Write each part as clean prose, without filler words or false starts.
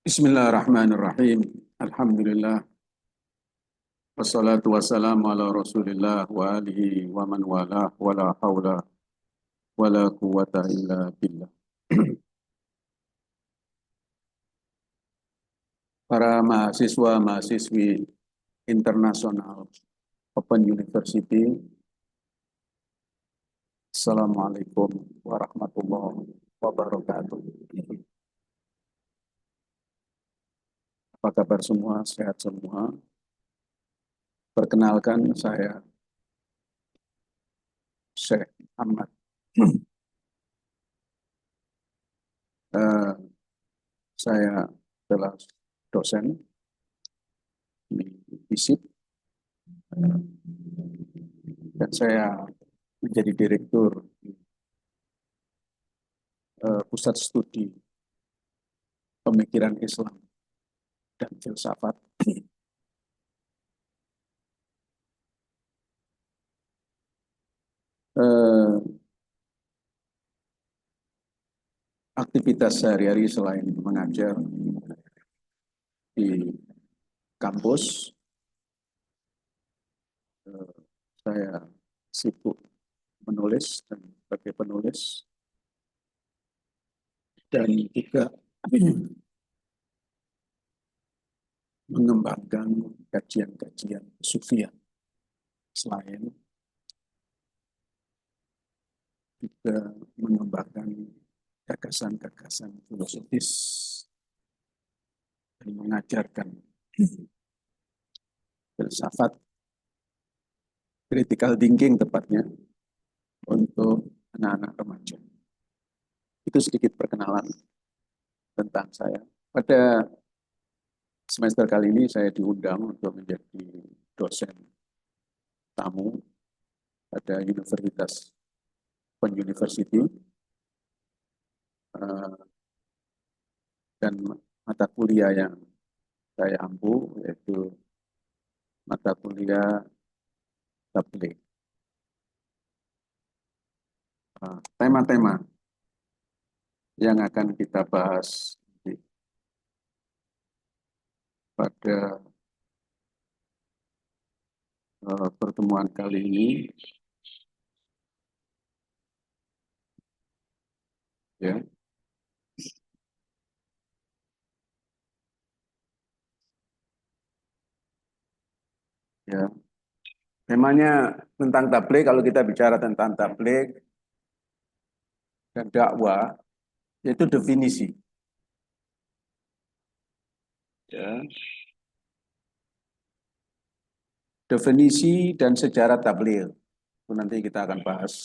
Bismillahirrahmanirrahim. Alhamdulillah. Wassalatu wassalamu ala rasulillah wa alihi wa man wala wa la hawla wa la quwata illa billah. Para mahasiswa-mahasiswi internasional Open University, Assalamualaikum warahmatullahi wabarakatuh. Apa kabar semua? Sehat semua? Perkenalkan, saya Syekh Ahmad. Eh, saya adalah dosen di FISIP dan saya menjadi direktur Pusat Studi Pemikiran Islam dan Filsafat. Aktivitas sehari-hari selain mengajar di kampus, saya sibuk menulis dan sebagai penulis dan juga mengembangkan kajian-kajian sufian, selain juga mengembangkan gagasan-gagasan filosofis dan mengajarkan filsafat, critical thinking tepatnya, untuk anak-anak remaja. Itu sedikit perkenalan tentang saya. Pada semester kali ini saya diundang untuk menjadi dosen tamu pada Universitas Open University, dan mata kuliah yang saya ampu yaitu mata kuliah tabligh. Tema-tema yang akan kita bahas pada pertemuan kali ini ya. Ya. Temanya tentang tabligh. Kalau kita bicara tentang tabligh dan dakwah, yaitu definisi. Ya. Definisi dan sejarah tabligh. Itu nanti kita akan bahas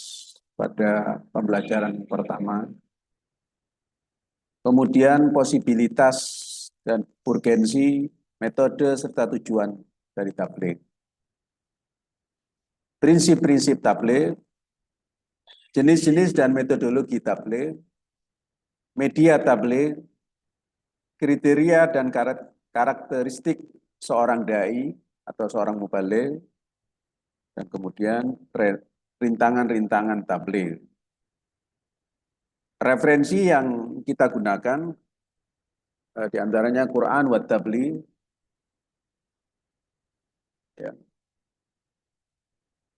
pada pembelajaran pertama. Kemudian posibilitas dan urgensi, metode serta tujuan dari tabligh. Prinsip-prinsip tabligh, jenis-jenis dan metodologi tabligh, media tabligh, kriteria dan karakteristik seorang dai atau seorang mubaligh, dan kemudian rintangan-rintangan tabligh. Referensi yang kita gunakan diantaranya Quran wa tabligh, ya.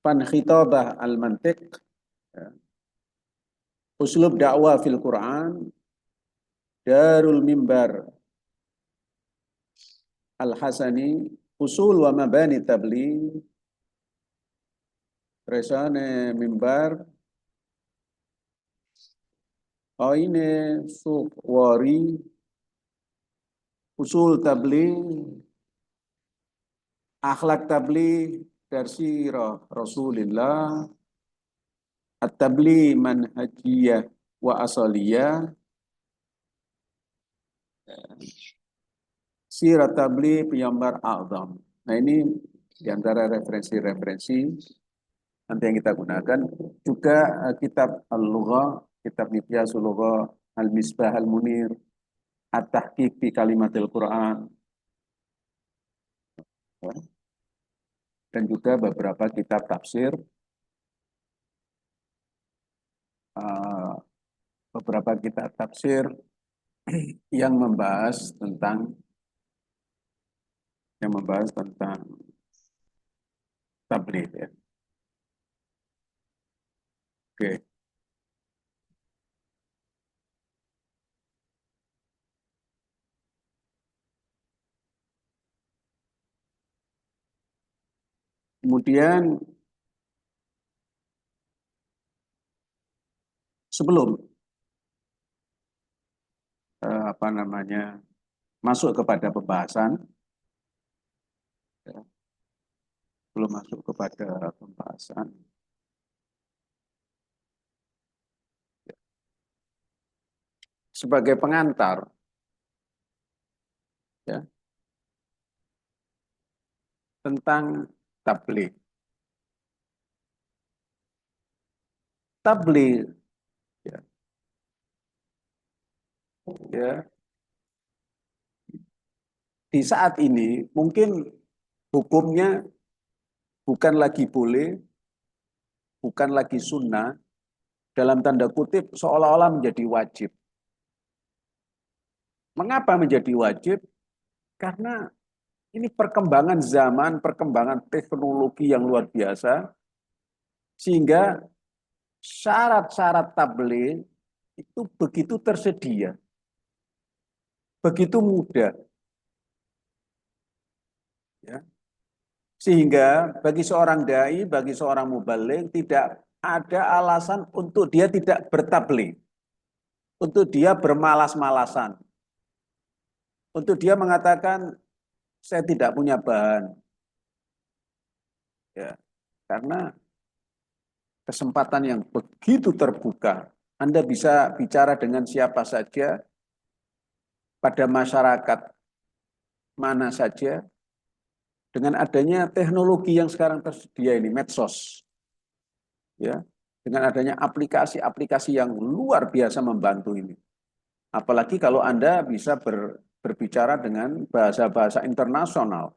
Fan khitabah al-mantiq, ya. Uslub dakwah fil Quran, Darul Mimbar Al-Hasani, Usul wa Mabani Tabligh, Resane Mimbar, Aine Sukhwari, Usul Tabligh, Akhlak Tabligh, Darsirah Rasulillah, At-Tabligh Manhajiyah wa Asaliyah, Sirat Tabligh Piyambar A'zam. Nah, ini diantara referensi-referensi nanti yang kita gunakan. Juga kitab Al-Lughah, kitab Miqyasul Lughah, Al-Misbah Al-Munir, At-Tahqiq fi Kalimatil Quran, ya. Dan juga beberapa kitab tafsir, beberapa kitab tafsir yang membahas tentang yang membahas tentang tabligh ya. Oke. Kemudian sebelum apa namanya masuk kepada pembahasan, ya, belum masuk kepada pembahasan. Sebagai pengantar, ya, tentang tabligh. Tabligh, ya, ya, di saat ini mungkin hukumnya bukan lagi boleh, bukan lagi sunnah, dalam tanda kutip seolah-olah menjadi wajib. Mengapa menjadi wajib? Karena ini perkembangan zaman, perkembangan teknologi yang luar biasa, sehingga syarat-syarat tabligh itu begitu tersedia, begitu mudah, ya. Sehingga bagi seorang dai, bagi seorang mubaligh tidak ada alasan untuk dia tidak bertabligh, untuk dia bermalas-malasan, untuk dia mengatakan saya tidak punya bahan, ya. Karena kesempatan yang begitu terbuka, Anda bisa bicara dengan siapa saja pada masyarakat mana saja dengan adanya teknologi yang sekarang tersedia ini, medsos, ya, dengan adanya aplikasi-aplikasi yang luar biasa membantu ini. Apalagi kalau Anda bisa berbicara dengan bahasa-bahasa internasional,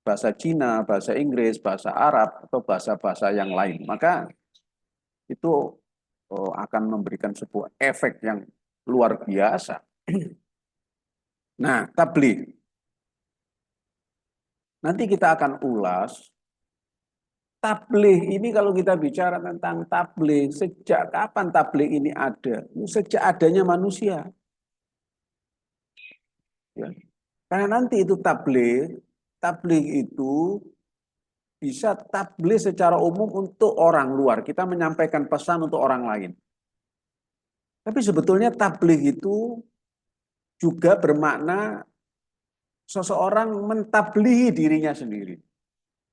bahasa Cina, bahasa Inggris, bahasa Arab, atau bahasa-bahasa yang lain. Maka itu akan memberikan sebuah efek yang luar biasa. Nah, tabligh. Nanti kita akan ulas tabligh ini kalau kita bicara tentang tabligh, sejak kapan tabligh ini ada? Sejak adanya manusia. Ya. Karena nanti itu tabligh itu bisa tabligh secara umum untuk orang luar. Kita menyampaikan pesan untuk orang lain. Tapi sebetulnya tabligh itu juga bermakna seseorang mentablihi dirinya sendiri.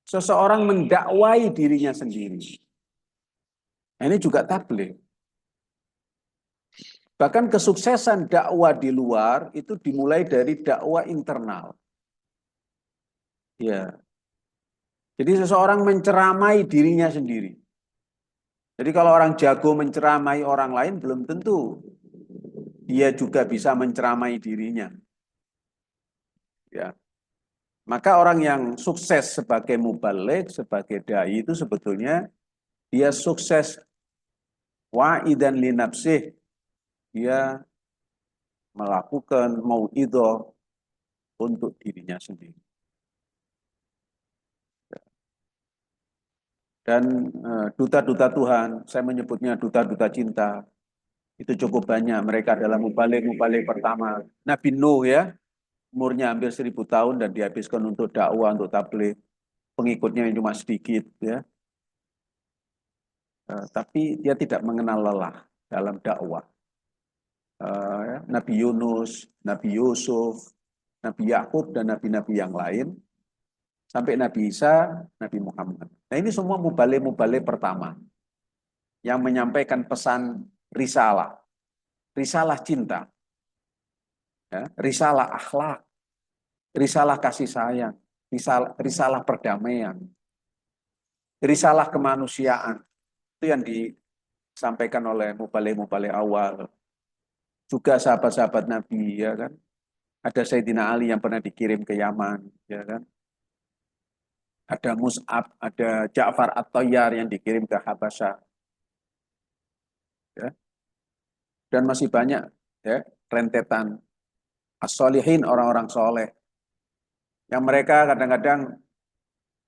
Seseorang mendakwai dirinya sendiri. Nah, ini juga tabligh. Bahkan kesuksesan dakwah di luar itu dimulai dari dakwah internal. Ya. Jadi seseorang menceramai dirinya sendiri. Jadi kalau orang jago menceramai orang lain belum tentu dia juga bisa menceramai dirinya. Ya. Maka orang yang sukses sebagai mubaligh, sebagai dai itu sebetulnya dia sukses wa'idan li nafsih. Dia melakukan mau'idhah untuk dirinya sendiri. Dan duta-duta Tuhan, saya menyebutnya duta-duta cinta, itu cukup banyak. Mereka adalah mubaligh pertama. Nabi Nuh ya, umurnya hampir 1000 tahun dan dihabiskan untuk dakwah, untuk tabligh. Pengikutnya yang cuma sedikit ya. Tapi dia tidak mengenal lelah dalam dakwah. Ya. Nabi Yunus, Nabi Yusuf, Nabi Yakub dan nabi-nabi yang lain sampai Nabi Isa, Nabi Muhammad. Nah ini semua mubaligh pertama yang menyampaikan pesan risalah, risalah cinta, ya, risalah akhlak, risalah kasih sayang, risalah perdamaian, risalah kemanusiaan. Itu yang disampaikan oleh mubaligh awal. Juga sahabat-sahabat Nabi, ya kan. Ada Sayyidina Ali yang pernah dikirim ke Yaman, ya kan. Ada Mus'ab, ada Ja'far At-Tayyar yang dikirim ke Habasyah, ya. Dan masih banyak ya rentetan as-solihin, orang-orang soleh. Yang mereka kadang-kadang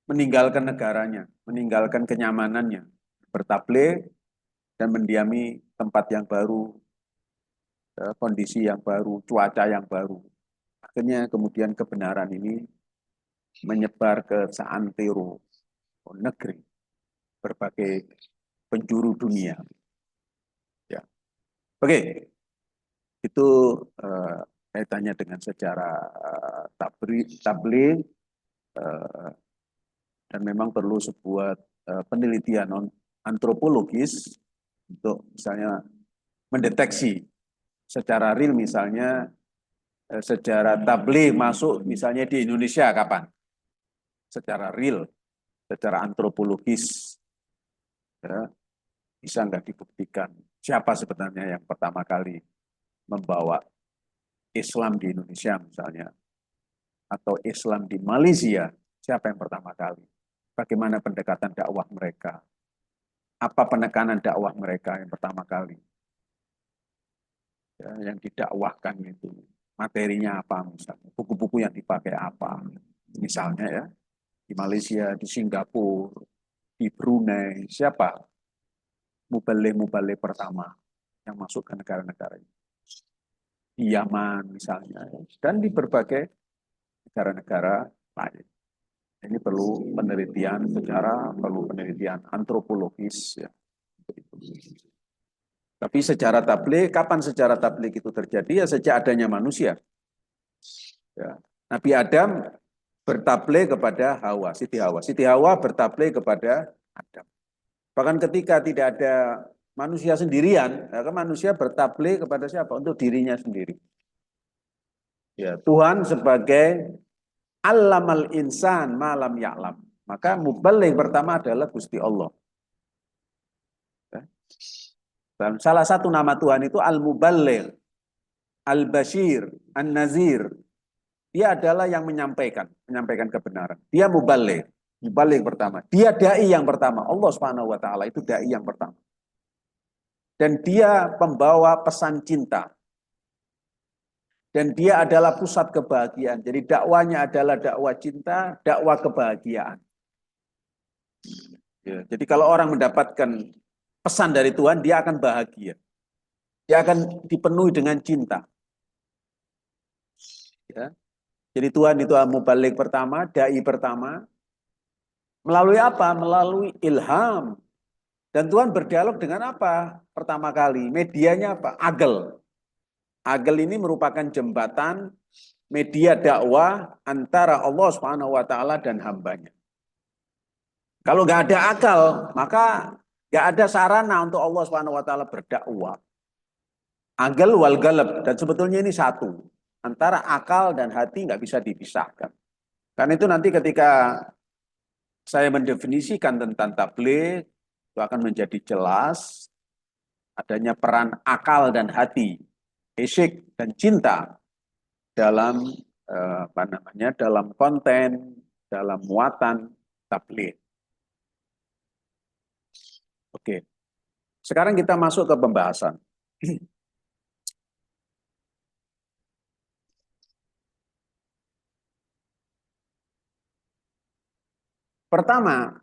meninggalkan negaranya, meninggalkan kenyamanannya, bertabligh dan mendiami tempat yang baru, kondisi yang baru, cuaca yang baru. Akhirnya kemudian kebenaran ini menyebar ke seantero negeri, berbagai penjuru dunia. Ya. Oke, itu kaitannya dengan sejarah tabligh dan memang perlu sebuah penelitian antropologis untuk misalnya mendeteksi secara real misalnya sejarah tabligh masuk misalnya di Indonesia kapan? Secara real, secara antropologis ya, bisa nggak dibuktikan siapa sebenarnya yang pertama kali membawa Islam di Indonesia misalnya atau Islam di Malaysia, siapa yang pertama kali? Bagaimana pendekatan dakwah mereka? Apa penekanan dakwah mereka yang pertama kali? Ya, yang didakwahkan itu materinya apa misalnya? Buku-buku yang dipakai apa? Misalnya ya, di Malaysia, di Singapura, di Brunei, siapa muballigh pertama yang masuk ke negara-negara ini? Di Yaman misalnya, dan di berbagai negara-negara lain. Ini perlu penelitian secara, perlu penelitian antropologis. Ya. Tapi secara tabligh, kapan secara tabligh itu terjadi? Ya sejak adanya manusia. Ya. Nabi Adam bertabligh kepada Hawa, Siti Hawa. Siti Hawa bertabligh kepada Adam. Bahkan ketika tidak ada manusia sendirian, maka manusia bertabligh kepada siapa? Untuk dirinya sendiri. Ya, Tuhan sebagai Allamal insan malam ya'lam. Maka muballigh pertama adalah Gusti Allah. Dan salah satu nama Tuhan itu Al-Muballigh, Al-Bashir, An-Nazir. Dia adalah yang menyampaikan kebenaran. Dia muballigh, muballigh pertama. Dia dai yang pertama. Allah Subhanahu wa taala itu dai yang pertama. Dan dia pembawa pesan cinta. Dan dia adalah pusat kebahagiaan. Jadi dakwanya adalah dakwah cinta, dakwah kebahagiaan. Ya, jadi kalau orang mendapatkan pesan dari Tuhan, dia akan bahagia. Dia akan dipenuhi dengan cinta. Ya. Jadi Tuhan itu muballigh pertama, dai pertama. Melalui apa? Melalui ilham. Dan Tuhan berdialog dengan apa? Pertama kali, medianya apa? Agel. Agel ini merupakan jembatan media dakwah antara Allah Subhanahu wa taala dan hambanya. Kalau nggak ada akal, maka nggak ada sarana untuk Allah Subhanahu wa taala berdakwah. Agel wal galab, dan sebetulnya ini satu. Antara akal dan hati nggak bisa dipisahkan. Karena itu nanti ketika saya mendefinisikan tentang tabligh, itu akan menjadi jelas adanya peran akal dan hati, isyik dan cinta dalam dalam konten, dalam muatan tabligh. Oke. Sekarang kita masuk ke pembahasan. Pertama,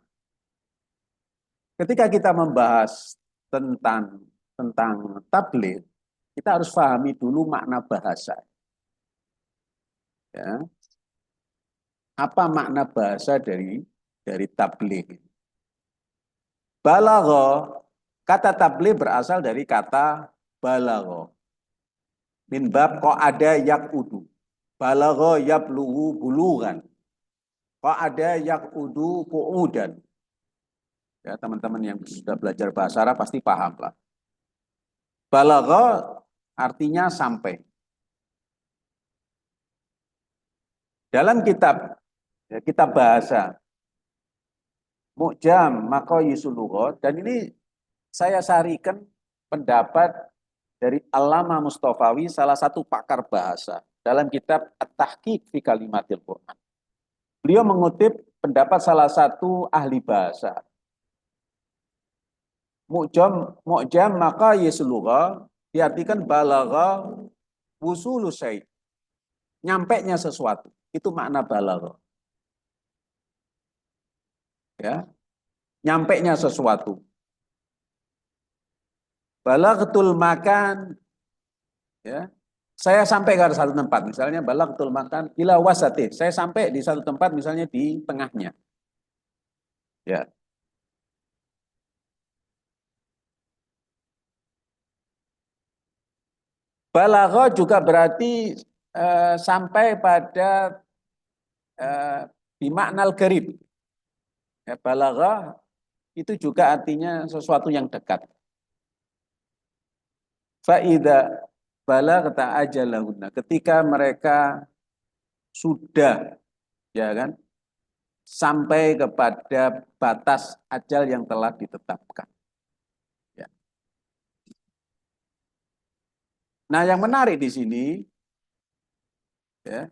ketika kita membahas tentang tabligh, kita harus pahami dulu makna bahasa. Ya. Apa makna bahasa dari tabligh? Balagha, kata tabligh berasal dari kata balagha. Min bab qa'ada yaqudu. Balagha yablughu bulughan. Qa'ada yaqudu qu'udan. Ya, teman-teman yang sudah belajar bahasa Arab pasti paham lah. Balagha artinya sampai. Dalam kitab kitab bahasa Mu'jam Maqayisul Lughat, dan ini saya sarikan pendapat dari Allama Mustafawi, salah satu pakar bahasa, dalam kitab At-Tahqiq fi Kalimatil Quran. Beliau mengutip pendapat salah satu ahli bahasa. Mu'jam Maqayisul Lughat diartikan balagha wusulu syai'. nyampainya sesuatu. Itu makna balaghah. Ya, nyampainya sesuatu. Balaghatul makan, ya. Saya sampai ke satu tempat, misalnya balaghatul makan ila wasati. Saya sampai di satu tempat misalnya di tengahnya. Ya. Balaghah juga berarti sampai pada di makna al-qarib. Ya, balaghah itu juga artinya sesuatu yang dekat. Faida balaghta ajalahunna. Ketika mereka sudah, ya kan, sampai kepada batas ajal yang telah ditetapkan. Ya. Nah, yang menarik di sini, ya,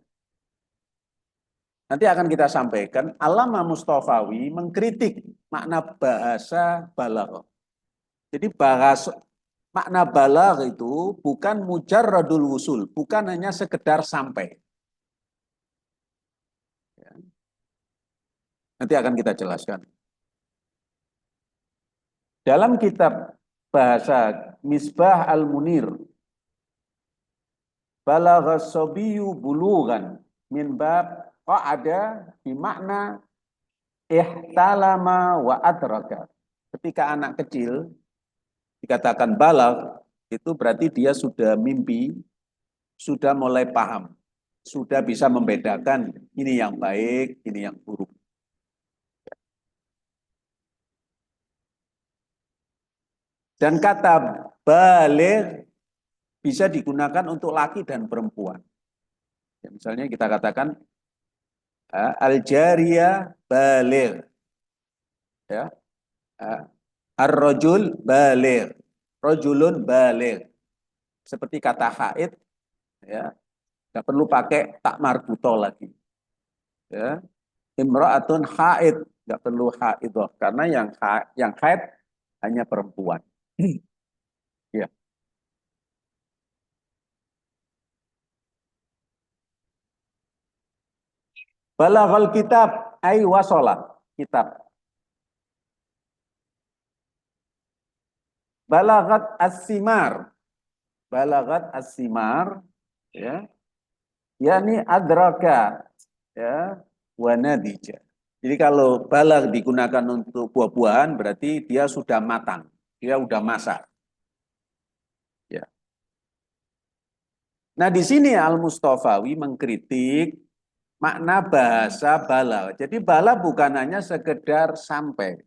nanti akan kita sampaikan, Allama Mustafawi mengkritik makna bahasa balaghah. Jadi bahasa makna balagh itu bukan mujarradul wusul, bukan hanya sekedar sampai. Ya. Nanti akan kita jelaskan. Dalam kitab bahasa Misbah al-Munir, balagha sabiyyu bulughan min bab qa'ada bi makna ihtalama wa adraka. Ketika anak kecil dikatakan balagh, itu berarti dia sudah mimpi, sudah mulai paham, sudah bisa membedakan ini yang baik, ini yang buruk. Dan kata baligh bisa digunakan untuk laki dan perempuan. Ya, misalnya kita katakan al-jariyah baligh, ya, ar-rajul baligh, rajulun baligh. Seperti kata haid, ya, nggak perlu pakai tak marbuto lagi. Ya, imra'atun haid, nggak perlu haidoh karena yang haid hanya perempuan. Ya. Balaghal kitab ay wasola kitab. Balaghat as-simar. Balaghat as-simar, ya. Yani adraka, ya, wa nadija. Jadi kalau balag digunakan untuk buah-buahan berarti dia sudah matang, dia sudah masak. Ya. Nah, di sini Al-Mustafawi mengkritik makna bahasa bala. Jadi bala bukan hanya sekedar sampai.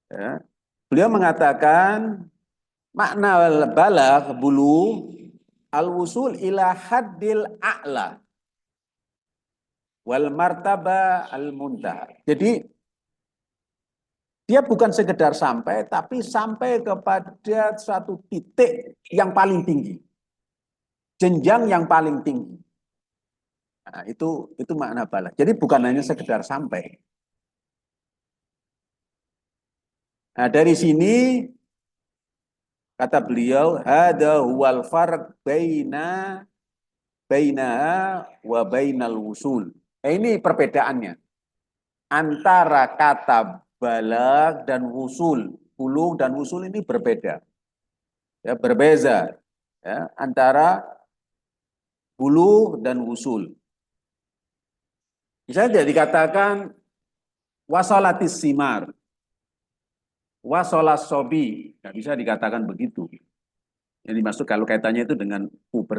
Ya. Beliau mengatakan makna bala bulu al-wusul ila haddil a'la wal martaba al-muntaha. Jadi dia bukan sekedar sampai, tapi sampai kepada suatu titik yang paling tinggi, jenjang yang paling tinggi. Nah, itu makna bala. Jadi bukan hanya sekedar sampai. Nah, dari sini kata beliau, hada huwal farq bainaha wa bainal wusul. Ini perbedaannya antara kata balag dan wusul. Bulug dan wusul ini berbeda. Ya, berbeza ya, antara bulug dan wusul. Misalnya dikatakan wasolatis simar, wasolas sobi, nggak bisa dikatakan begitu. Yang dimaksud kalau kaitannya itu dengan puber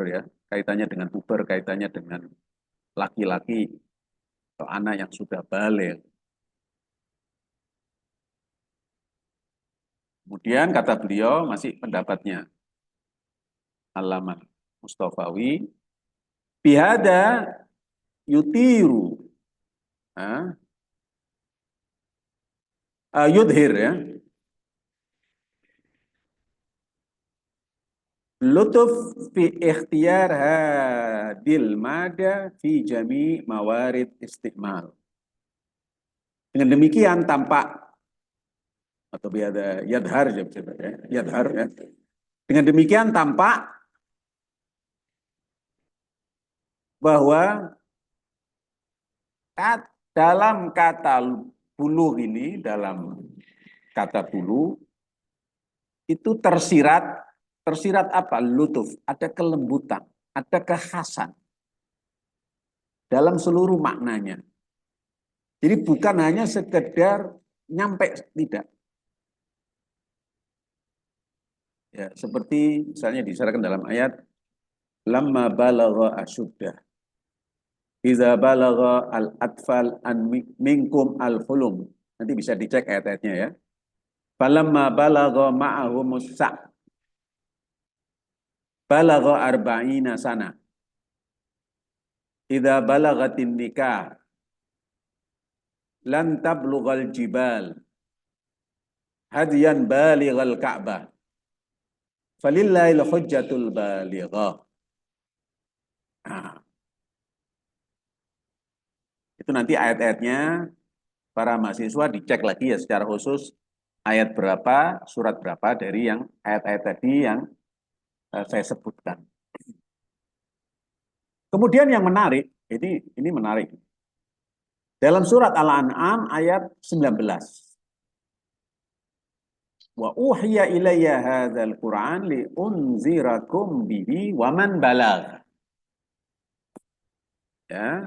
ya, kaitannya dengan puber, kaitannya dengan laki-laki atau anak yang sudah balik. Kemudian kata beliau masih pendapatnya Allama Mustafawi, bihada yutiru, yudhir ya, lutuf fi ikhtiyar hadil mada fi jami mawarid istiqmal. Dengan demikian tampak atau biada yadhar ya, yadhar ya. Dengan demikian tampak bahwa dalam kata buluh ini, dalam kata buluh itu tersirat apa? Lutuf, ada kelembutan, ada kekhasan dalam seluruh maknanya. Jadi bukan hanya sekedar nyampe, tidak. Ya, seperti misalnya disyaratkan dalam ayat lamma balagha asyuddah. Iza balagha al-atfal an minkum al-hulum. Nanti bisa dicek ayat-ayatnya ya. Falamma balagha ma'ahumus sa' balagha arba'ina sana. Iza balagatin nikah lan tablughal jibal hadiyan balighal ka'bah. Falillahil hujjatul balighah. Nah, itu nanti ayat-ayatnya para mahasiswa dicek lagi ya secara khusus ayat berapa, surat berapa dari yang ayat-ayat tadi yang saya sebutkan. Kemudian yang menarik, ini menarik. Dalam surat Al-An'am ayat 19. Wa uhiya ilayya hadzal Qur'an li unzirakum bihi wa man balagh. Ya.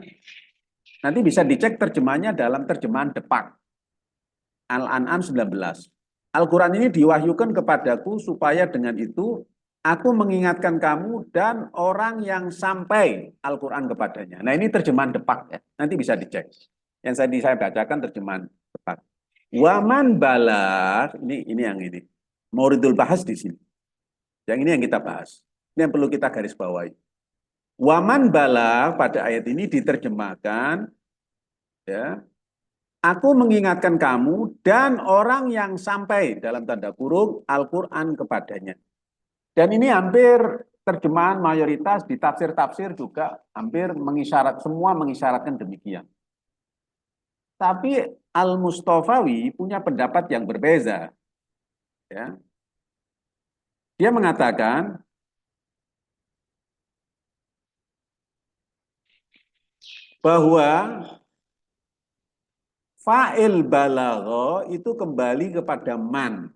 Nanti bisa dicek terjemahnya dalam terjemahan Depak. Al-An'am 19. Al-Quran ini diwahyukan kepadaku supaya dengan itu aku mengingatkan kamu dan orang yang sampai Al-Quran kepadanya. Nah ini terjemahan Depak ya. Nanti bisa dicek. Yang saya bacakan terjemahan Depak. Waman balak, ini yang ini. Mauridul bahas di sini. Yang ini yang kita bahas. Ini yang perlu kita garis bawahi. Waman balak pada ayat ini diterjemahkan ya. Aku mengingatkan kamu dan orang yang sampai dalam tanda kurung Al-Quran kepadanya. Dan ini hampir terjemahan mayoritas di tafsir-tafsir juga hampir semua mengisyaratkan demikian. Tapi Al-Mustafawi punya pendapat yang berbeda. Ya. Dia mengatakan bahwa fa'il balagho itu kembali kepada man.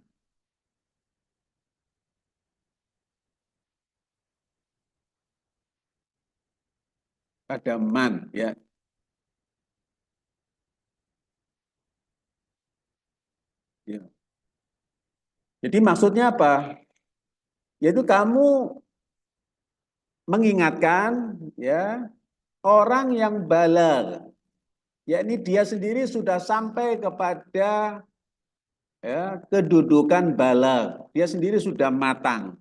Pada man ya. Ya. Jadi maksudnya apa? Yaitu kamu mengingatkan ya orang yang balag, yakni dia sendiri sudah sampai kepada ya, kedudukan balag. Dia sendiri sudah matang,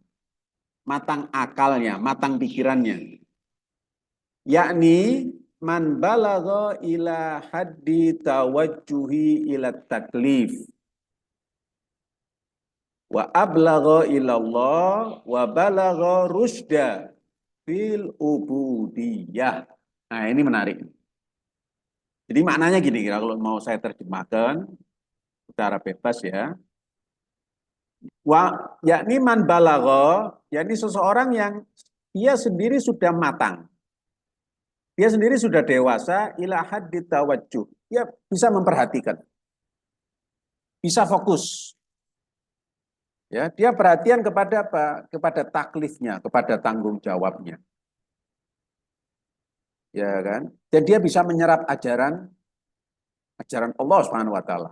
matang akalnya, matang pikirannya. Yakni man balagha ila haddi tawajjuhi ila taklif wa ablagha ilallah wa balagha rusda fil ubudiyah. Nah, ini menarik. Jadi maknanya gini, kalau mau saya terjemahkan secara bebas ya. Yakni man balagha, yakni seseorang yang dia sendiri sudah matang. Dia sendiri sudah dewasa ila haddi tawajjuh. Dia bisa memperhatikan, bisa fokus. Ya, dia perhatian kepada apa? Kepada taklifnya, kepada tanggung jawabnya. Ya kan? Dan dia bisa menyerap ajaran Allah Subhanahu wa taala.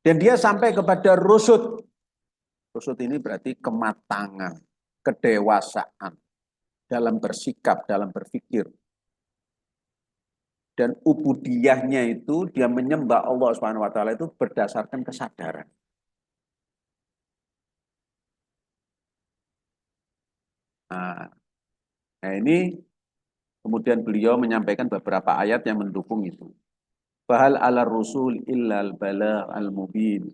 Dan dia sampai kepada rusud. Rusud ini berarti kematangan, kedewasaan dalam bersikap, dalam berpikir. Dan ubudiyahnya itu dia menyembah Allah Subhanahu wa taala itu berdasarkan kesadaran. Nah, nah ini kemudian beliau menyampaikan beberapa ayat yang mendukung itu. Fahal ala rusul illal balagh al mubin.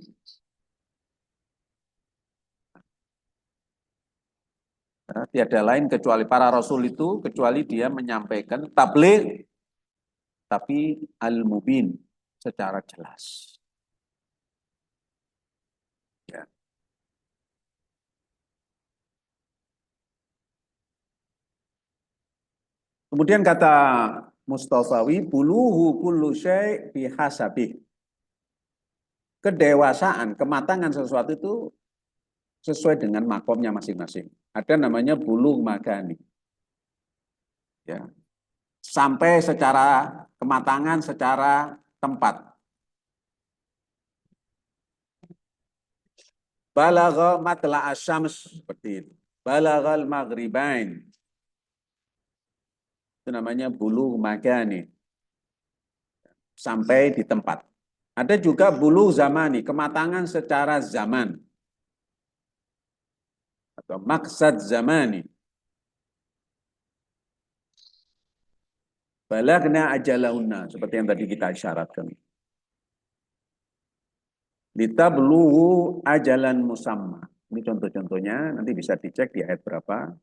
Nah, tiada lain kecuali para rasul itu kecuali dia menyampaikan tabligh tapi al mubin secara jelas. Ya. Kemudian kata Mustafawi, buluhu kullu syai' bihasabih. Kedewasaan, kematangan sesuatu itu sesuai dengan makomnya masing-masing. Ada namanya buluh magani. Ya. Sampai secara kematangan secara tempat. Balagha matla asyams seperti itu. Balaghal maghribain. Itu namanya buluh magani. Sampai di tempat. Ada juga buluh zamani, kematangan secara zaman. Atau maksad zamani. Balagna ajalahunna. Seperti yang tadi kita isyaratkan. Litabluhu ajalan musamma. Ini contoh-contohnya, nanti bisa dicek di ayat berapa.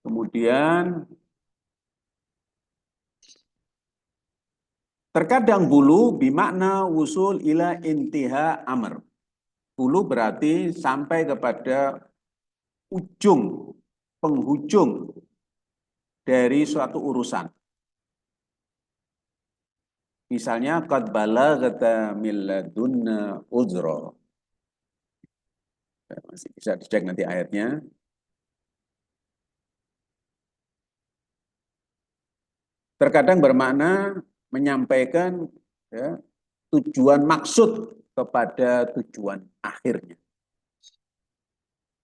Kemudian terkadang bulu bimakna wusul ila intiha amr. Bulu berarti sampai kepada ujung, penghujung dari suatu urusan. Misalnya qad balaghta min ladunna uzra. Masih bisa dicek nanti ayatnya. Terkadang bermakna menyampaikan ya, tujuan maksud kepada tujuan akhirnya.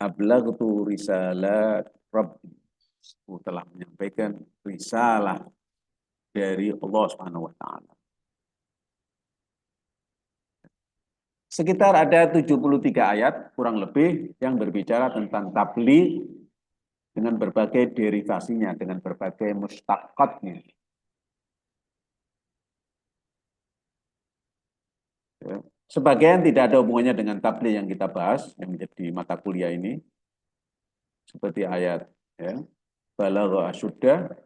Ablaghtu risalat Rabbi. Aku telah menyampaikan risalah dari Allah Subhanahu wa taala. Sekitar ada 73 ayat kurang lebih yang berbicara tentang tabligh dengan berbagai derivasinya, dengan berbagai mustaqatnya. Ya. Sebagian tidak ada hubungannya dengan tabligh yang kita bahas, yang menjadi mata kuliah ini, seperti ayat ya, balagha asyudda,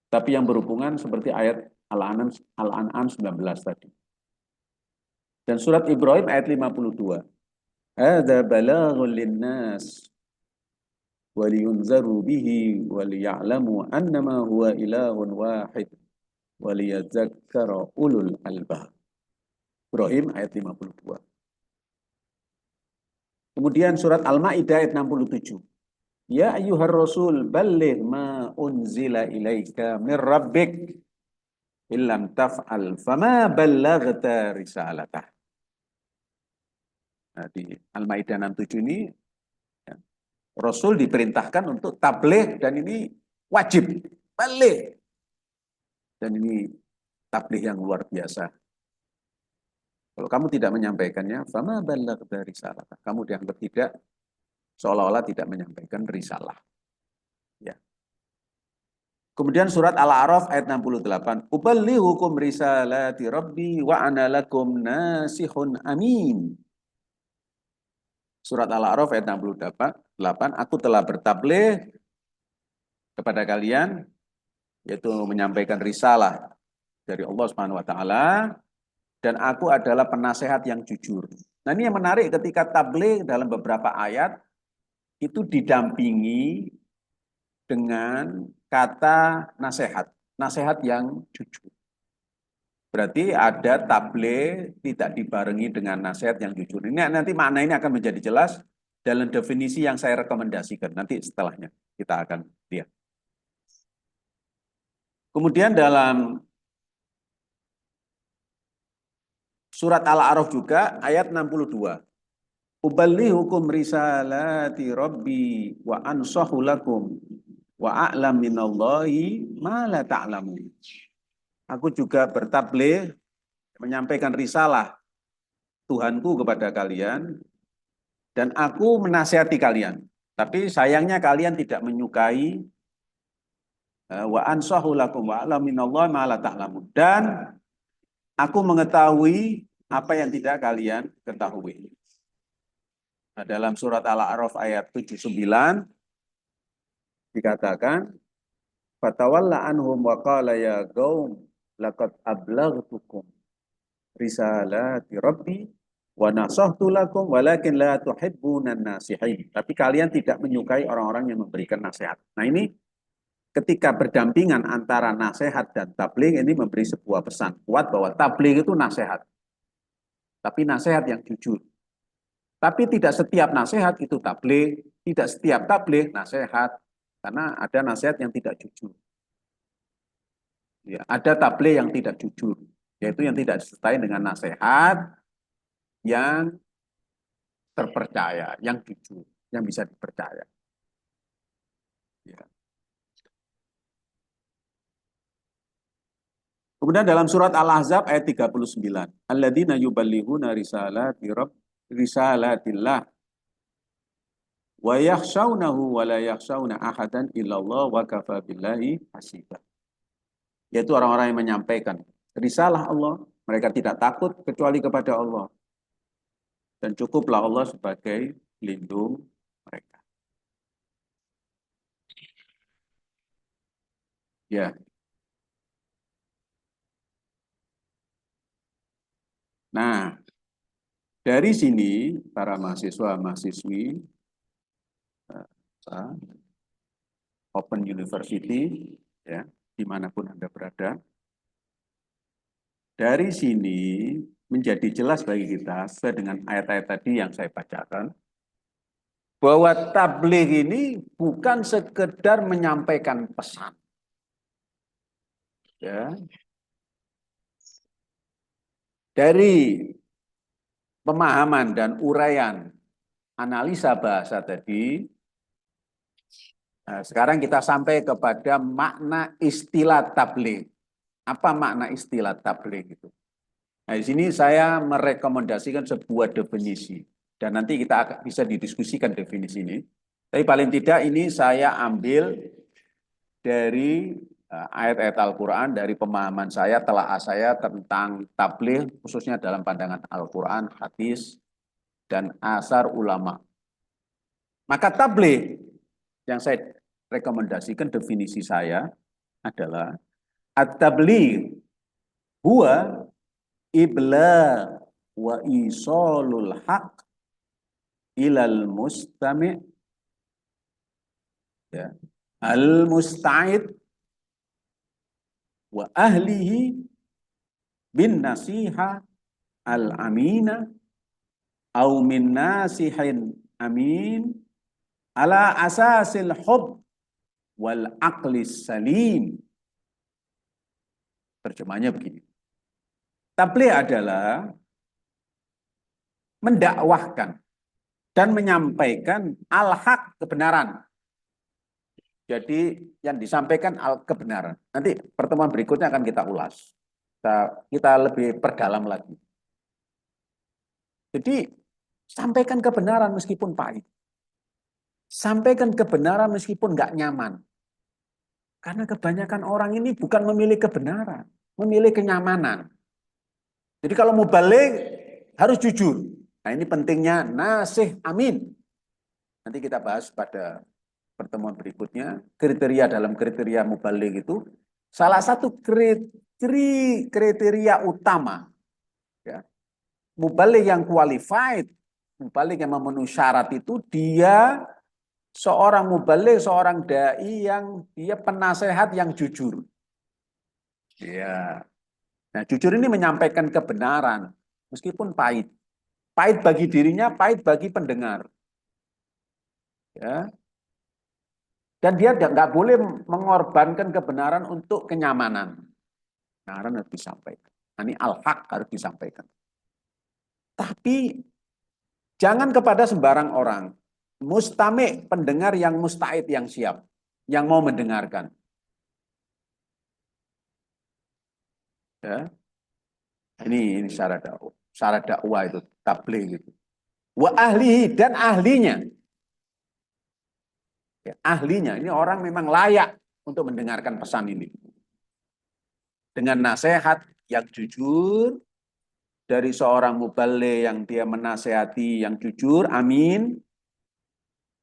tapi yang berhubungan seperti ayat Al-An'am 19 tadi. Dan surat Ibrahim ayat 52. Hadza balaghun linnas waliyunzaru bihi waliya'lamu annama huwa ilahun wahid waliyadzakkara ulul albab. Ibrahim ayat 52. Kemudian surat Al-Maidah ayat 67. Ya ayyuhar rasul balligh ma unzila ilaika mir rabbik illam taf'al fama ballaghta risalatah. Nah, di Al-Maidah 67 ini ya, Rasul diperintahkan untuk tabligh dan ini wajib balik. Dan ini tabligh yang luar biasa. Kalau kamu tidak menyampaikannya, fama ballaghta risalatah. Kamu dianggap tidak seolah-olah tidak menyampaikan risalah. Ya. Kemudian surat Al-A'raf ayat 68. Uballighukum risalati rabbi wa ana lakum nasihun amin. Surat Al-A'raf ayat 68. Aku telah bertabligh kepada kalian, yaitu menyampaikan risalah dari Allah Subhanahu wa taala, dan aku adalah penasehat yang jujur. Nah, ini yang menarik ketika tabligh dalam beberapa ayat itu didampingi dengan kata nasihat, nasihat yang jujur. Berarti ada tabligh tidak dibarengi dengan nasihat yang jujur. Ini nanti makna ini akan menjadi jelas dalam definisi yang saya rekomendasikan. Nanti setelahnya kita akan lihat. Kemudian dalam surat Al-A'raf juga ayat 62. Uballighukum risalati rabbi wa ansahu lakum wa a'lam minallahi ma la ta'lamun. Aku juga bertabligh menyampaikan risalah Tuhanku kepada kalian dan aku menasihati kalian. Tapi sayangnya kalian tidak menyukai wa ansahu lakum wa a'lam minallahi ma la ta'lamun. Dan aku mengetahui apa yang tidak kalian ketahui. Nah, dalam surat Al-A'raf ayat 79 dikatakan, fatawalla anhum wa qala ya qaum laqad ablaghtukum risalati rabbi wa nasahtu lakum walakin la tuhibbunan nasihin. Tapi kalian tidak menyukai orang-orang yang memberikan nasihat. Nah, ini ketika berdampingan antara nasihat dan tabligh ini memberi sebuah pesan kuat bahwa tabligh itu nasihat. Tapi nasihat yang jujur. Tapi tidak setiap nasihat itu tabligh, tidak setiap tabligh nasihat. Karena ada nasihat yang tidak jujur. Ya, ada tabligh yang tidak jujur, yaitu yang tidak disertai dengan nasihat yang terpercaya, yang jujur, yang bisa dipercaya. Ya. Kemudian dalam surat Al-Ahzab ayat 39, alladzina yuballighuna risalatillah wa yakhshawnahu wa la yakhshawna ahadan illallah wa kafa billahi hasiba. Yaitu orang-orang yang menyampaikan risalah Allah, mereka tidak takut kecuali kepada Allah. Dan cukuplah Allah sebagai pelindung mereka. Ya. Nah, dari sini para mahasiswa-mahasiswi Open University, ya, dimanapun Anda berada, dari sini menjadi jelas bagi kita sesuai dengan ayat-ayat tadi yang saya bacakan, bahwa tabligh ini bukan sekedar menyampaikan pesan. Ya. Dari pemahaman dan uraian analisa bahasa tadi, nah, sekarang kita sampai kepada makna istilah tabligh. Apa makna istilah tabligh itu? Nah, di sini saya merekomendasikan sebuah definisi dan nanti kita bisa didiskusikan definisi ini. Tapi paling tidak ini saya ambil dari ayat-ayat Al-Quran, dari pemahaman saya, telaah saya tentang tabligh, khususnya dalam pandangan Al-Quran, hadis, dan asar ulama. Maka tabligh yang saya rekomendasikan definisi saya adalah at-tabligh huwa ibla wa isolul haq ilal mustami' ya, al musta'id wa ahlihi bin nasiha al amina au min nasihin amin ala asasil hub wal aqlis salim. Terjemahnya begini. Tabligh adalah mendakwahkan dan menyampaikan al-haq, kebenaran. Jadi yang disampaikan kebenaran. Nanti pertemuan berikutnya akan kita ulas. Kita lebih perdalam lagi. Jadi sampaikan kebenaran meskipun pahit. Sampaikan kebenaran meskipun nggak nyaman. Karena kebanyakan orang ini bukan memilih kebenaran, memilih kenyamanan. Jadi kalau mau balik harus jujur. Nah, ini pentingnya nasih amin. Nanti kita bahas pada pertemuan berikutnya. Kriteria dalam kriteria mubalik itu salah satu kriteria utama, ya, mubalik yang qualified, mubalik yang memenuhi syarat itu dia seorang mubalik, seorang dai yang dia penasehat yang jujur. Ya. Nah, jujur ini menyampaikan kebenaran meskipun pahit. Pahit bagi dirinya, pahit bagi pendengar. Ya. Dan dia nggak boleh mengorbankan kebenaran untuk kenyamanan. Kebenaran harus disampaikan. Nah, ini al-haq harus disampaikan. Tapi jangan kepada sembarang orang. Mustami', pendengar yang musta'id, yang siap. Yang mau mendengarkan. Ya. Ini syarat dakwah. Syarat dakwah itu tabligh gitu. Wa ahlihi, dan ahlinya. Ya, ahlinya, ini orang memang layak untuk mendengarkan pesan ini. Dengan nasihat yang jujur, dari seorang muballigh yang dia menasehati yang jujur, amin.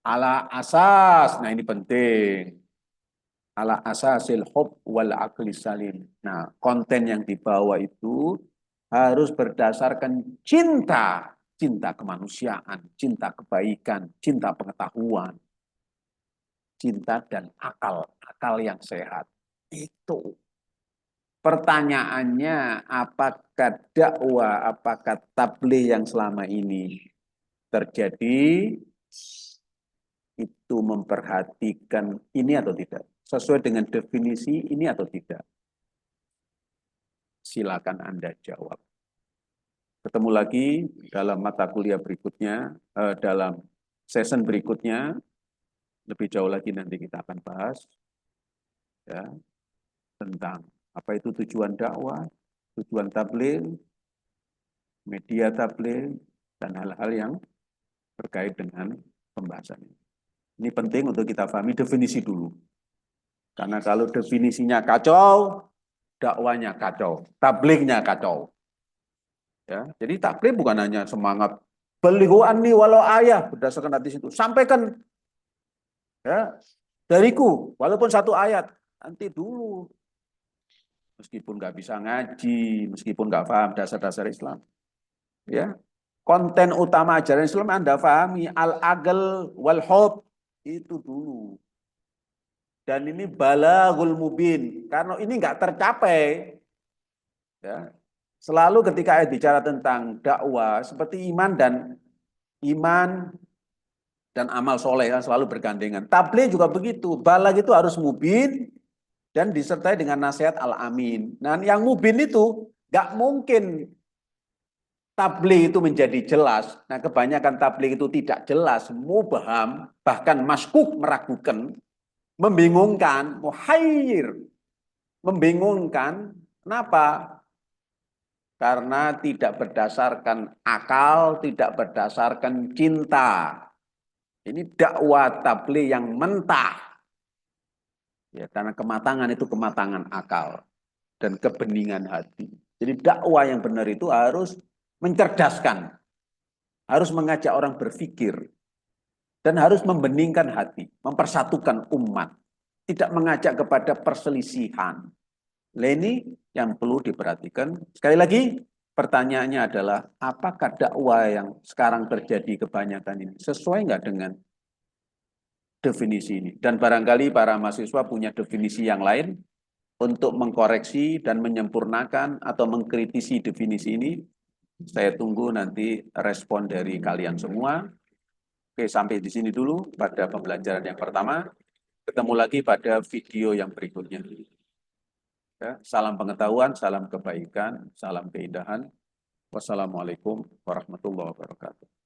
Ala asas, nah ini penting. Ala asasil hub wal aqli salim. Nah, konten yang dibawa itu harus berdasarkan cinta, cinta kemanusiaan, cinta kebaikan, cinta pengetahuan, cinta dan akal, akal yang sehat. Itu. Pertanyaannya, apakah dakwah, apakah tabligh yang selama ini terjadi itu memperhatikan ini atau tidak? Sesuai dengan definisi ini atau tidak? Silakan Anda jawab. Ketemu lagi dalam mata kuliah berikutnya, dalam session berikutnya, lebih jauh lagi nanti kita akan bahas ya, tentang apa itu tujuan dakwah, tujuan tabligh, media tabligh, dan hal-hal yang terkait dengan pembahasan ini. Ini penting untuk kita pahami definisi dulu. Karena kalau definisinya kacau, dakwanya kacau, tablighnya kacau. Ya, jadi tabligh bukan hanya semangat belighu anni walau ayah berdasarkan hadis itu. Sampaikan ya dariku walaupun satu ayat. Nanti dulu meskipun nggak bisa ngaji, meskipun nggak paham dasar-dasar Islam. Ya, konten utama ajaran Islam Anda pahami al-aql wal hub itu dulu. Dan ini balaghul mubin. Karena ini nggak tercapai. Ya. Selalu ketika bicara tentang dakwah, seperti iman dan amal soleh kan selalu bergandengan. Tabligh juga begitu. Balag itu harus mubin dan disertai dengan nasihat al-amin. Nah, yang mubin itu nggak mungkin tabligh itu menjadi jelas. Nah, kebanyakan tabligh itu tidak jelas, mubham, bahkan maskuk, meragukan, membingungkan, muhayyir, membingungkan. Kenapa? Karena tidak berdasarkan akal, tidak berdasarkan cinta. Ini dakwah tabligh yang mentah. Ya, karena kematangan itu kematangan akal dan kebeningan hati. Jadi dakwah yang benar itu harus mencerdaskan, harus mengajak orang berpikir, dan harus membeningkan hati, mempersatukan umat, tidak mengajak kepada perselisihan. Ini yang perlu diperhatikan. Sekali lagi, pertanyaannya adalah, apakah dakwah yang sekarang terjadi kebanyakan ini sesuai nggak dengan definisi ini? Dan barangkali para mahasiswa punya definisi yang lain untuk mengkoreksi dan menyempurnakan atau mengkritisi definisi ini. Saya tunggu nanti respon dari kalian semua. Oke, sampai di sini dulu pada pembelajaran yang pertama. Ketemu lagi pada video yang berikutnya. Ya, salam pengetahuan, salam kebaikan, salam keindahan. Wassalamualaikum warahmatullahi wabarakatuh.